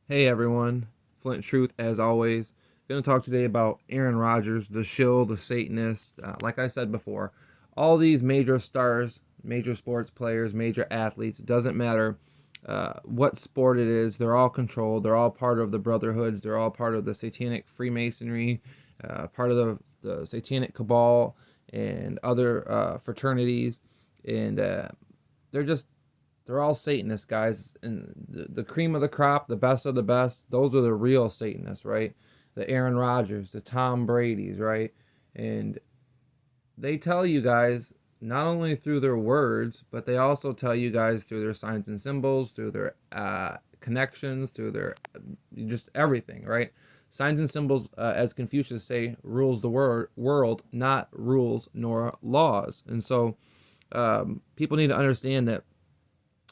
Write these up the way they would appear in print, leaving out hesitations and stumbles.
Hey everyone, Flint Truth as always. Going to talk today about Aaron Rodgers, the shill, the Satanist. Like I said before, all these major stars, major sports players, major athletes, it doesn't matter what sport it is, they're all controlled. They're all part of the brotherhoods. They're all part of the satanic Freemasonry, part of the satanic cabal and other fraternities. And they're just they're all Satanists, guys. And the cream of the crop, the best of the best, those are the real Satanists, right? The Aaron Rodgers, the Tom Brady's, right? And they tell you guys not only through their words, but they also tell you guys through their signs and symbols, through their connections, through their just everything, right? Signs and symbols, as Confucius say, rules the world, not rules nor laws. And so people need to understand that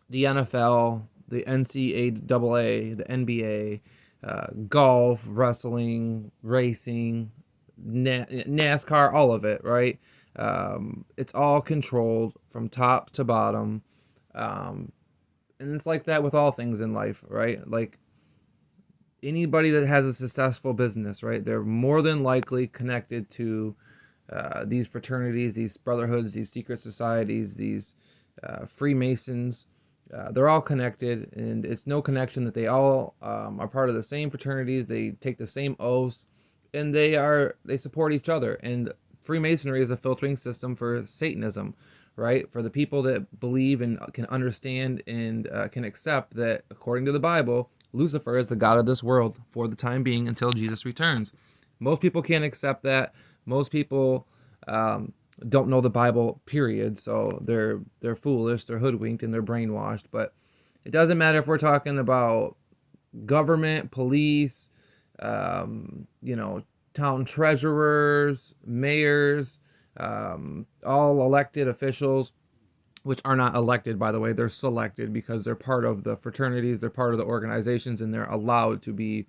the NFL, the NCAA, the NBA, golf, wrestling, racing, NASCAR, all of it, right? It's all controlled from top to bottom. And it's like that with all things in life, right? Like anybody that has a successful business, right? They're more than likely connected to these fraternities, these brotherhoods, these secret societies, these Freemasons. They're all connected, and it's no connection that they all are part of the same fraternities. They take the same oaths, and they support each other. And Freemasonry is a filtering system for Satanism, right? For the people that believe and can understand and can accept that, according to the Bible, Lucifer is the god of this world for the time being until Jesus returns. Most people can't accept that. Most people don't know the Bible, period. So they're foolish, they're hoodwinked, and they're brainwashed. But it doesn't matter if we're talking about government, police, town treasurers, mayors, all elected officials, which are not elected, by the way. They're selected because they're part of the fraternities, they're part of the organizations, and they're allowed to be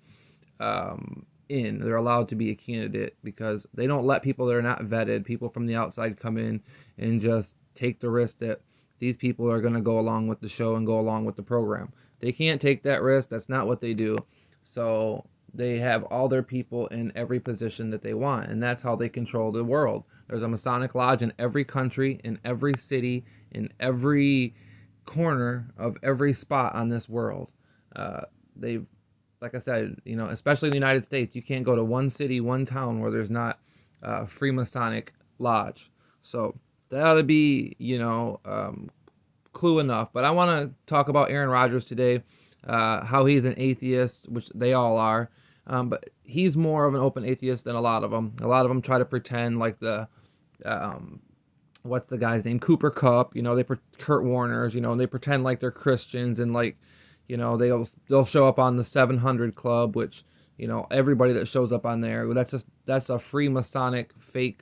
they're allowed to be a candidate because they don't let people that are not vetted, people from the outside, come in and just take the risk that these people are going to go along with the show and go along with the program. They can't take that risk. That's not what they do. So they have all their people in every position that they want, and that's how they control the world. There's a Masonic lodge in every country, in every city, in every corner of every spot on this world. They Like I said, especially in the United States, you can't go to one city, one town where there's not a Freemasonic lodge. So that ought to be, clue enough. But I want to talk about Aaron Rodgers today, how he's an atheist, which they all are. But he's more of an open atheist than a lot of them. A lot of them try to pretend like what's the guy's name? Cooper Kupp, Kurt Warner's, they pretend like they're Christians and like, they'll show up on the 700 Club, which, everybody that shows up on there, that's a free Masonic fake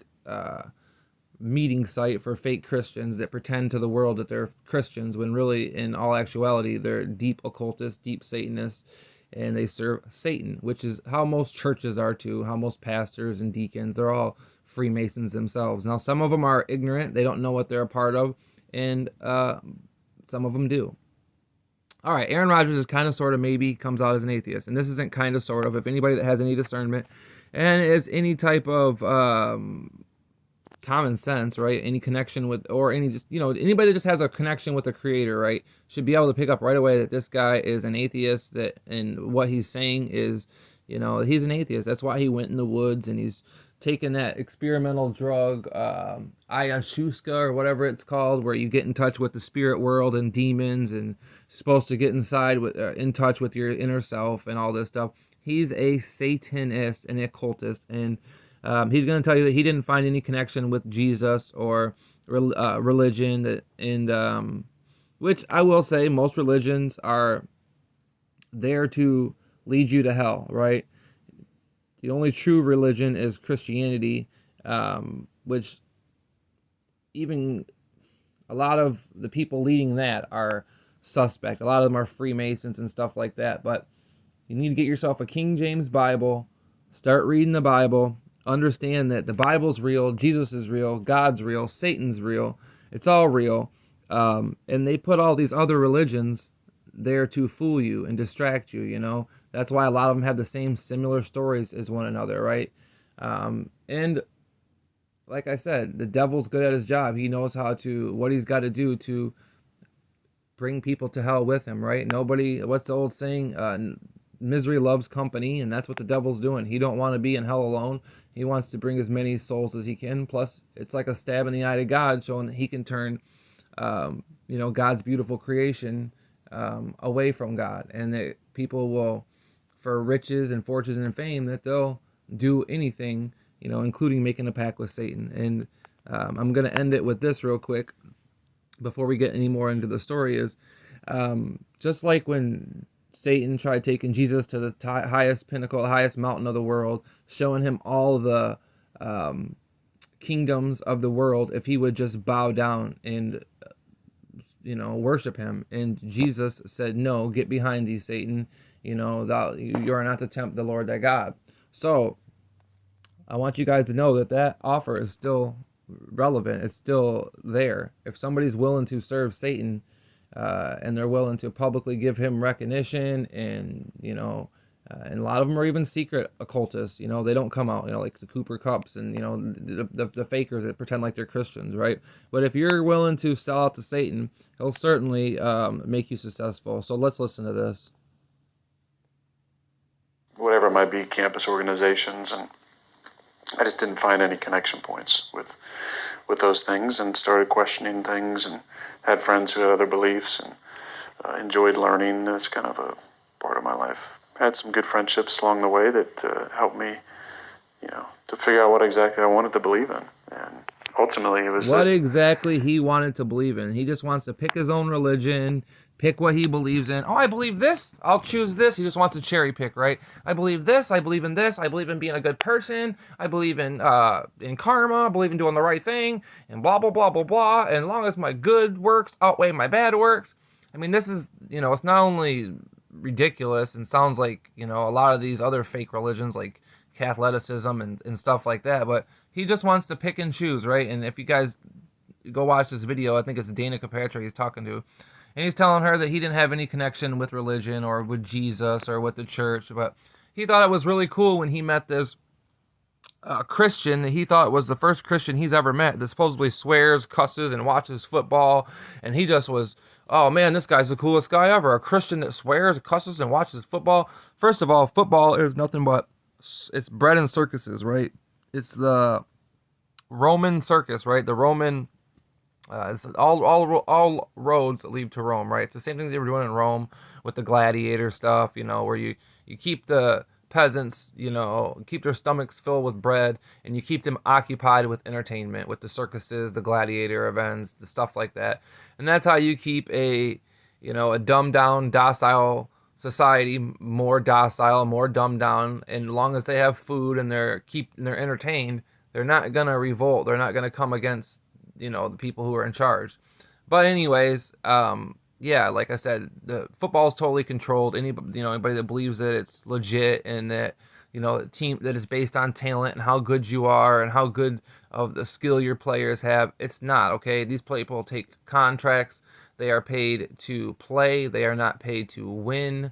meeting site for fake Christians that pretend to the world that they're Christians when really, in all actuality, they're deep occultists, deep Satanists, and they serve Satan, which is how most churches are too, how most pastors and deacons, they're all Freemasons themselves. Now, some of them are ignorant, they don't know what they're a part of, and some of them do. All right, Aaron Rodgers is kind of, sort of, maybe comes out as an atheist. And this isn't kind of, sort of. If anybody that has any discernment and is any type of common sense, right? Any connection with, or any just, anybody that just has a connection with the creator, right? Should be able to pick up right away that this guy is an atheist, and what he's saying is, he's an atheist. That's why he went in the woods and he's taken that experimental drug, ayahuasca or whatever it's called, where you get in touch with the spirit world and demons and supposed to get in touch with your inner self and all this stuff. He's a Satanist, an occultist, and he's going to tell you that he didn't find any connection with Jesus or religion, and which I will say most religions are there to lead you to hell, right? The only true religion is Christianity, which even a lot of the people leading that are suspect. A lot of them are Freemasons and stuff like that. But you need to get yourself a King James Bible, start reading the Bible, understand that the Bible's real, Jesus is real, God's real, Satan's real. It's all real. And they put all these other religions there to fool you and distract you, you know. That's why a lot of them have the same similar stories as one another, right? And like I said, the devil's good at his job. He knows what he's got to do to bring people to hell with him, right? What's the old saying? Misery loves company, and that's what the devil's doing. He don't want to be in hell alone. He wants to bring as many souls as he can. Plus, it's like a stab in the eye to God, showing that he can turn, God's beautiful creation away from God, and that people will, for riches and fortunes and fame, that they'll do anything, including making a pact with Satan. And I'm going to end it with this real quick before we get any more into the story is, just like when Satan tried taking Jesus to the highest pinnacle, the highest mountain of the world, showing him all the kingdoms of the world if he would just bow down and worship him. And Jesus said, no, get behind thee, Satan. You are not to tempt the Lord thy God. So I want you guys to know that offer is still relevant. It's still there. If somebody's willing to serve Satan, and they're willing to publicly give him recognition, and and a lot of them are even secret occultists. They don't come out, like the Cooper Cups and the fakers that pretend like they're Christians, right? But if you're willing to sell out to Satan, he'll certainly make you successful. So let's listen to this. Whatever it might be, campus organizations, and I just didn't find any connection points with those things, and started questioning things, and had friends who had other beliefs, and enjoyed learning. That's kind of a part of my life. Had some good friendships along the way that helped me, to figure out what exactly I wanted to believe in. And ultimately, it was what exactly he wanted to believe in. He just wants to pick his own religion, pick what he believes in. Oh, I believe this, I'll choose this. He just wants to cherry pick, right? I believe this, I believe in this, I believe in being a good person, I believe in karma, I believe in doing the right thing, and blah, blah, blah, blah, blah. And as long as my good works outweigh my bad works. I mean, this is, it's not only ridiculous and sounds like, a lot of these other fake religions like Catholicism and stuff like that, but he just wants to pick and choose, right? And if you guys go watch this video, I think it's Dana Capatra he's talking to, and he's telling her that he didn't have any connection with religion or with Jesus or with the church, but he thought it was really cool when he met this Christian that he thought was the first Christian he's ever met that supposedly swears, cusses, and watches football. And he just was, oh man, this guy's the coolest guy ever. A Christian that swears, cusses, and watches football. First of all, football is nothing but, it's bred in circuses, right? It's the Roman circus, right? The Roman, it's all roads lead to Rome, right? It's the same thing they were doing in Rome with the gladiator stuff, where you keep the peasants, keep their stomachs filled with bread, and you keep them occupied with entertainment, with the circuses, the gladiator events, the stuff like that. And that's how you keep a dumbed down, docile society more docile, more dumbed down. And as long as they have food and they're entertained, they're not gonna revolt. They're not gonna come against the people who are in charge. But anyways, yeah, like I said, the football is totally controlled. Anybody that believes that it's legit and that a team that is based on talent and how good you are and how good of the skill your players have, it's not, okay? These people take contracts. They are paid to play. They are not paid to win.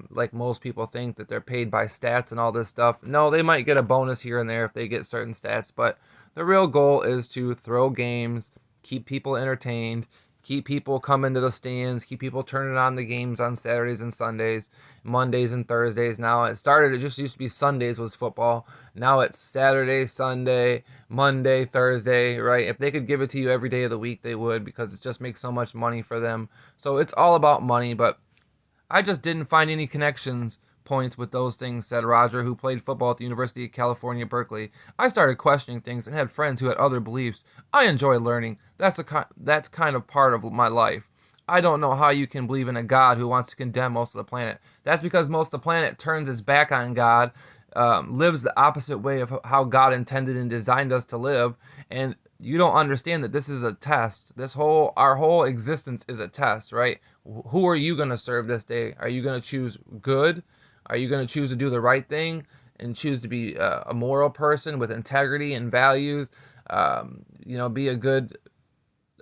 Like most people think that they're paid by stats and all this stuff. No, they might get a bonus here and there if they get certain stats, but the real goal is to throw games, keep people entertained, keep people coming to the stands, keep people turning on the games on Saturdays and Sundays, Mondays and Thursdays. Now it just used to be Sundays was football. Now it's Saturday, Sunday, Monday, Thursday, right? If they could give it to you every day of the week, they would, because it just makes so much money for them. So it's all about money, but I just didn't find any connections points with those things, said Roger, who played football at the University of California, Berkeley. I started questioning things and had friends who had other beliefs. I enjoy learning. That's kind of part of my life. I don't know how you can believe in a God who wants to condemn most of the planet. That's because most of the planet turns its back on God, lives the opposite way of how God intended and designed us to live, and you don't understand that this is a test. Our whole existence is a test, right? Who are you going to serve this day? Are you going to choose good? Are you going to choose to do the right thing and choose to be a moral person with integrity and values? Be a good,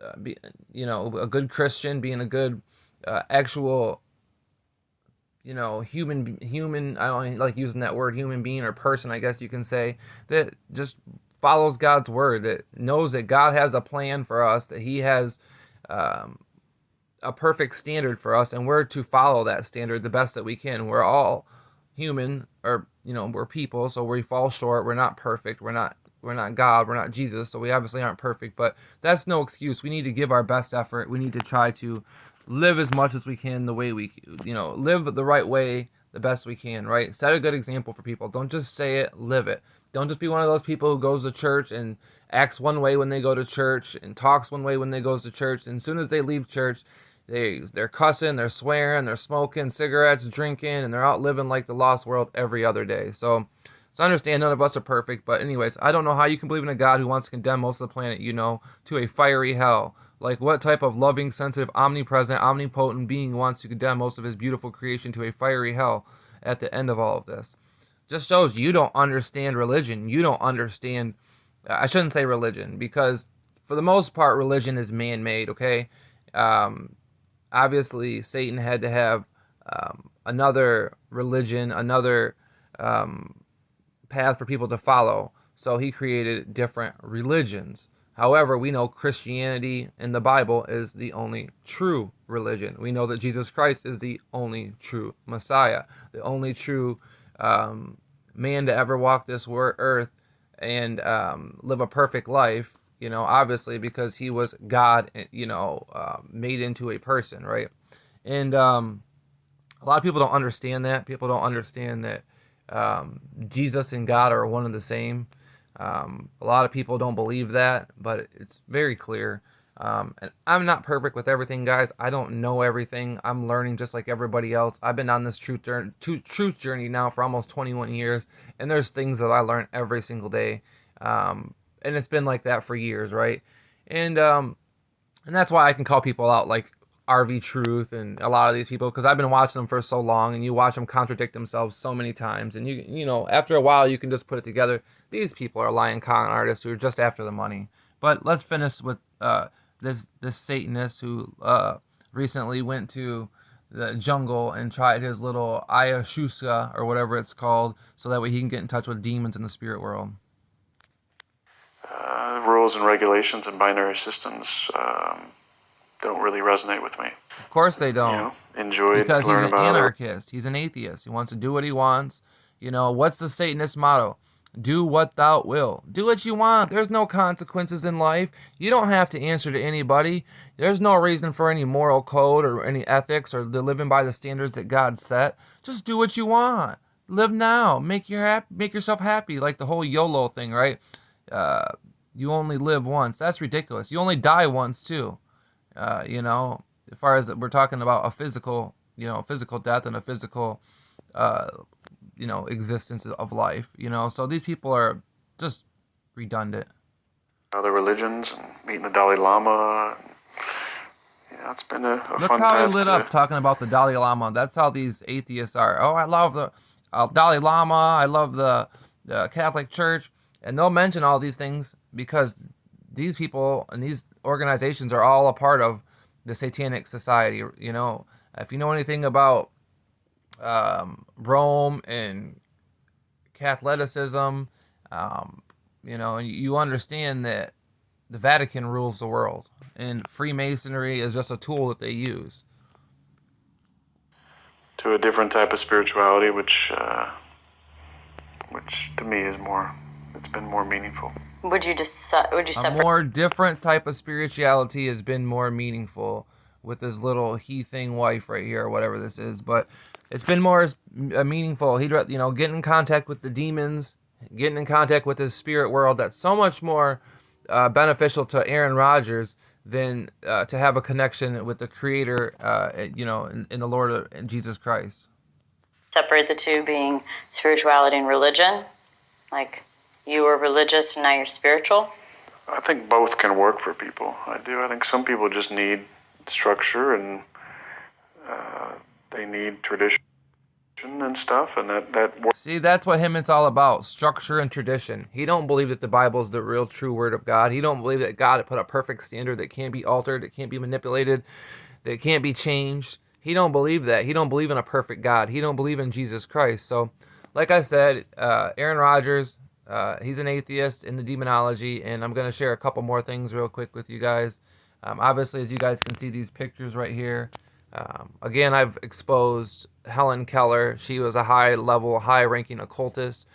a good Christian, being a good, actual, human, I don't like using that word, human being or person, I guess you can say, that just follows God's word, that knows that God has a plan for us, that he has um, a perfect standard for us, and we're to follow that standard the best that we can. We're all human, or we're people, so we fall short. We're not perfect. We're not God. We're not Jesus, so we obviously aren't perfect. But that's no excuse. We need to give our best effort. We need to try to live as much as we can the way we, live the right way the best we can. Right? Set a good example for people. Don't just say it. Live it. Don't just be one of those people who goes to church and acts one way when they go to church and talks one way when they goes to church. And as soon as they leave church, they're cussing, they're swearing, they're smoking cigarettes, drinking, and they're out living like the lost world every other day. So understand none of us are perfect, but anyways, I don't know how you can believe in a God who wants to condemn most of the planet, to a fiery hell. Like, what type of loving, sensitive, omnipresent, omnipotent being wants to condemn most of his beautiful creation to a fiery hell at the end of all of this? Just shows you don't understand religion. You don't understand, I shouldn't say religion, because for the most part, religion is man-made, okay? Obviously, Satan had to have another religion, another path for people to follow, so he created different religions. However, we know Christianity in the Bible is the only true religion. We know that Jesus Christ is the only true Messiah, the only true man to ever walk this earth and live a perfect life, obviously, because he was God, made into a person, right? And a lot of people don't understand that. People don't understand that Jesus and God are one and the same. A lot of people don't believe that, but it's very clear. And I'm not perfect with everything, guys. I don't know everything. I'm learning just like everybody else. I've been on this truth journey now for almost 21 years, and there's things that I learn every single day. And it's been like that for years, right? And that's why I can call people out like RV Truth and a lot of these people, because I've been watching them for so long, and you watch them contradict themselves so many times, and after a while you can just put it together. These people are lying con artists who are just after the money. But let's finish with this Satanist who recently went to the jungle and tried his little ayahuasca or whatever it's called, so that way he can get in touch with demons in the spirit world. Rules and regulations and binary systems don't really resonate with me. Of course they don't. Enjoyed because learning he's an about anarchist. He's an atheist. He wants to do what he wants. What's the Satanist motto? Do what thou wilt. Do what you want. There's no consequences in life. You don't have to answer to anybody. There's no reason for any moral code or any ethics or living by the standards that God set. Just do what you want. Live now. Make yourself happy. Like the whole YOLO thing, right? You only live once. That's ridiculous. You only die once too. As far as we're talking about a physical death and a physical, existence of life, so these people are just redundant. Other religions and meeting the Dalai Lama. It's been a Look fun how path he lit up talking about the Dalai Lama. That's how these atheists are. Oh, I love the Dalai Lama. I love the Catholic Church. And they'll mention all these things because these people and these organizations are all a part of the Satanic Society. If you know anything about Rome and Catholicism, and you understand that the Vatican rules the world, and Freemasonry is just a tool that they use. To a different type of spirituality, which to me is it's been more meaningful. Would you separate? A more different type of spirituality has been more meaningful with this little he-thing wife right here, or whatever this is. But it's been more meaningful. He'd, getting in contact with the demons, getting in contact with his spirit world. That's so much more beneficial to Aaron Rodgers than to have a connection with the Creator, in the Lord Jesus Christ. Separate the two, being spirituality and religion, like you were religious and now you're spiritual? I think both can work for people. I do. I think some people just need structure and they need tradition and stuff, and that works. See, that's what it's all about, structure and tradition. He don't believe that the Bible is the real true word of God. He don't believe that God put a perfect standard that can't be altered, that can't be manipulated, that can't be changed. He don't believe that. He don't believe in a perfect God. He don't believe in Jesus Christ. So, like I said, Aaron Rodgers, he's an atheist in the demonology, and I'm going to share a couple more things real quick with you guys. Obviously, as you guys can see these pictures right here, again, I've exposed Helen Keller. She was a high-level, high-ranking occultist,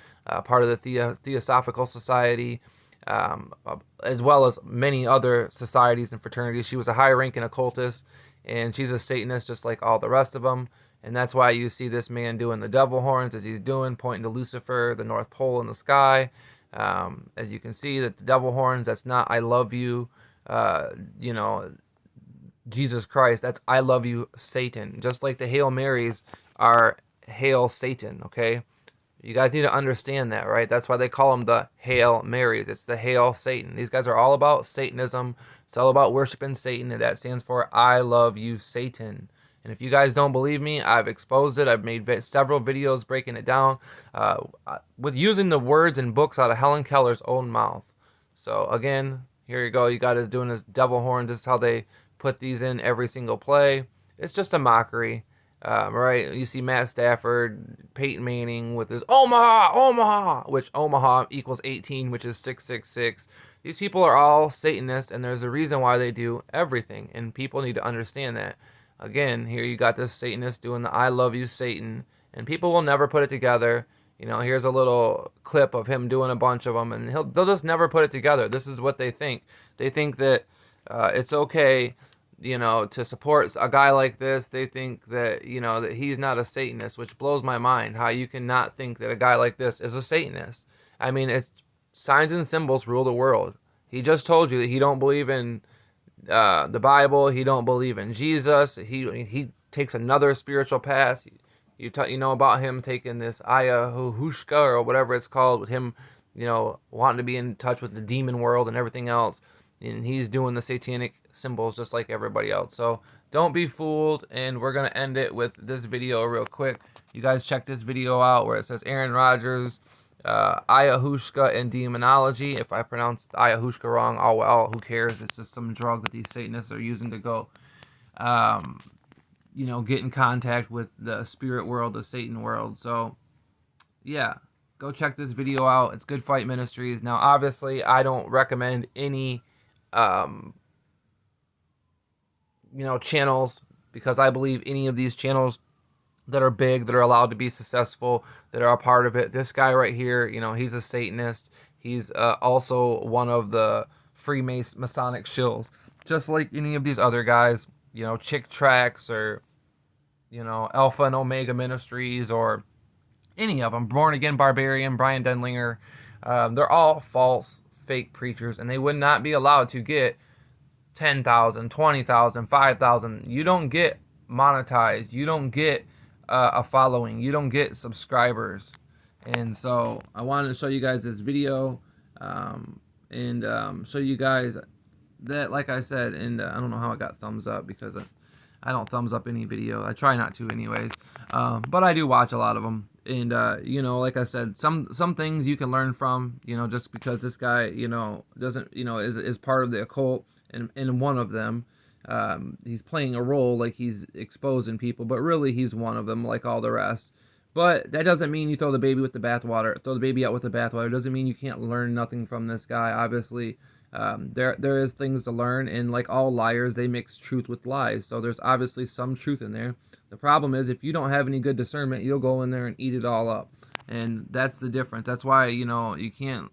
part of the Theosophical Society, as well as many other societies and fraternities. She was a high-ranking occultist, and she's a Satanist just like all the rest of them. And that's why you see this man doing the devil horns as he's doing, pointing to Lucifer, the North Pole in the sky. As you can see, that the devil horns, that's not I love you, Jesus Christ. That's I love you, Satan. Just like the Hail Marys are Hail Satan, okay? You guys need to understand that, right? That's why they call them the Hail Marys. It's the Hail Satan. These guys are all about Satanism. It's all about worshiping Satan, and that stands for I love you, Satan. And if you guys don't believe me, I've exposed it. I've made several videos breaking it down with using the words and books out of Helen Keller's own mouth. So again, here you go. You got us doing this devil horns. This is how they put these in every single play. It's just a mockery, right? You see Matt Stafford, Peyton Manning with his Omaha, Omaha, which Omaha equals 18, which is 666. These people are all Satanists, and there's a reason why they do everything, and people need to understand that. Again, here you got this Satanist doing the I love you, Satan, and people will never put it together. You know, here's a little clip of him doing a bunch of them, and they'll just never put it together. This is what they think. They think that it's okay, to support a guy like this. They think that, that he's not a Satanist, which blows my mind, how you can not think that a guy like this is a Satanist. I mean, it's signs and symbols rule the world. He just told you that he don't believe in the Bible. He don't believe in Jesus. He takes another spiritual path. You know about him taking this ayahuasca or whatever it's called, with him, wanting to be in touch with the demon world and everything else. And he's doing the satanic symbols just like everybody else. So don't be fooled. And we're going to end it with this video real quick. You guys check this video out where it says Aaron Rodgers, ayahuasca and demonology. If I pronounced ayahuasca wrong, oh well, who cares? It's just some drug that these Satanists are using to go, get in contact with the spirit world, the Satan world. So, yeah, go check this video out. It's Good Fight Ministries. Now, obviously, I don't recommend any, channels, because I believe any of these channels that are big, that are allowed to be successful, that are a part of it. This guy right here, he's a Satanist. He's also one of the Masonic shills, just like any of these other guys, Chick Tracks or, Alpha and Omega Ministries or any of them, Born Again Barbarian, Brian Denlinger. They're all false, fake preachers, and they would not be allowed to get 10,000, 20,000, 5,000. You don't get monetized. You don't get a following. You don't get subscribers. And so I wanted to show you guys this video and show you guys that, like I said, and I don't know how I got thumbs up, because I don't thumbs up any video. I try not to anyways, but I do watch a lot of them. And like I said, some things you can learn from, just because this guy doesn't is part of the occult, and one of them, he's playing a role like he's exposing people, but really he's one of them, like all the rest. But that doesn't mean you throw the baby with the bathwater. Throw the baby out with the bathwater. It doesn't mean you can't learn nothing from this guy. Obviously, there is things to learn, and like all liars, they mix truth with lies. So there's obviously some truth in there. The problem is, if you don't have any good discernment, you'll go in there and eat it all up, and that's the difference. That's why you can't.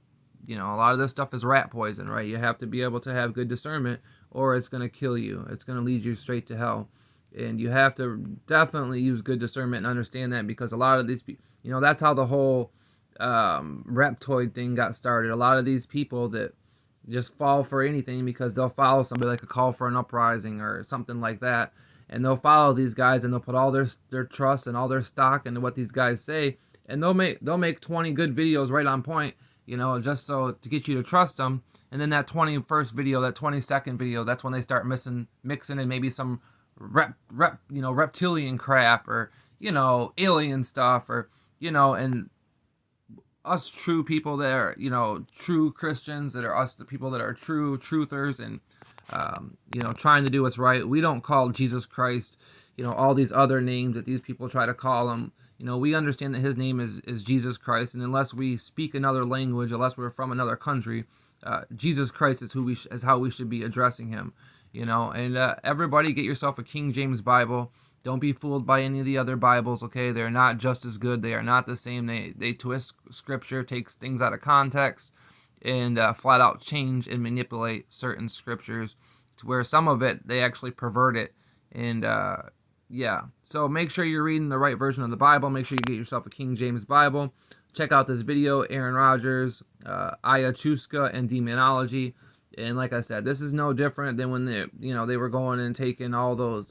A lot of this stuff is rat poison, right? You have to be able to have good discernment, or it's going to kill you. It's going to lead you straight to hell. And you have to definitely use good discernment and understand that, because a lot of these people, that's how the whole reptoid thing got started. A lot of these people that just fall for anything because they'll follow somebody, like a call for an uprising or something like that, and they'll follow these guys, and they'll put all their trust and all their stock into what these guys say, and they'll make 20 good videos right on point, just so to get you to trust them. And then that 21st video, that 22nd video, that's when they start mixing in maybe some reptilian crap, or alien stuff, or and us true people that are true Christians, that are us, the people that are true truthers, and trying to do what's right. We don't call Jesus Christ, all these other names that these people try to call him. We understand that his name is Jesus Christ, and unless we speak another language, unless we're from another country, Jesus Christ is is how we should be addressing him. And everybody get yourself a King James Bible. Don't be fooled by any of the other Bibles, okay? They're not just as good. They are not the same. They twist scripture, takes things out of context, and flat out change and manipulate certain scriptures to where some of it, they actually pervert it. And yeah, so make sure you're reading the right version of the Bible. Make sure you get yourself a King James Bible. Check out this video, Aaron Rodgers, Ayahuasca, and Demonology. And like I said, this is no different than when they were going and taking all those,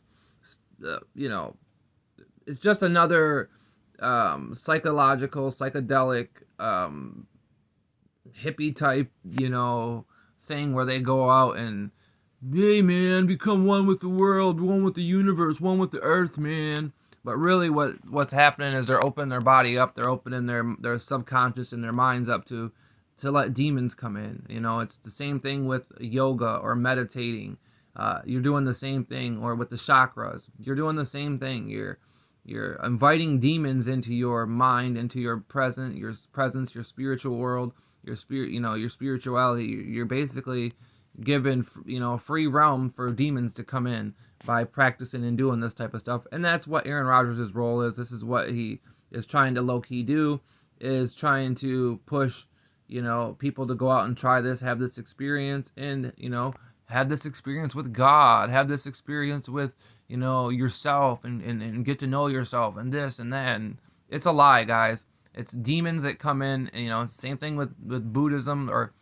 it's just another psychological, psychedelic, hippie type, thing where they go out and, hey man, become one with the world, one with the universe, one with the earth, man. But really what's happening is they're opening their body up, they're opening their subconscious and their minds up to let demons come in. It's the same thing with yoga or meditating. You're doing the same thing, or with the chakras. You're doing the same thing. You're inviting demons into your mind, into your presence, your spiritual world, your spirit, your spirituality. You're basically given, free realm for demons to come in by practicing and doing this type of stuff. And that's what Aaron Rodgers' role is. This is what he is trying to low-key do, is trying to push, people to go out and try this, have this experience, and, have this experience with God, have this experience with, yourself, and get to know yourself, and this and that. And it's a lie, guys. It's demons that come in, same thing with Buddhism or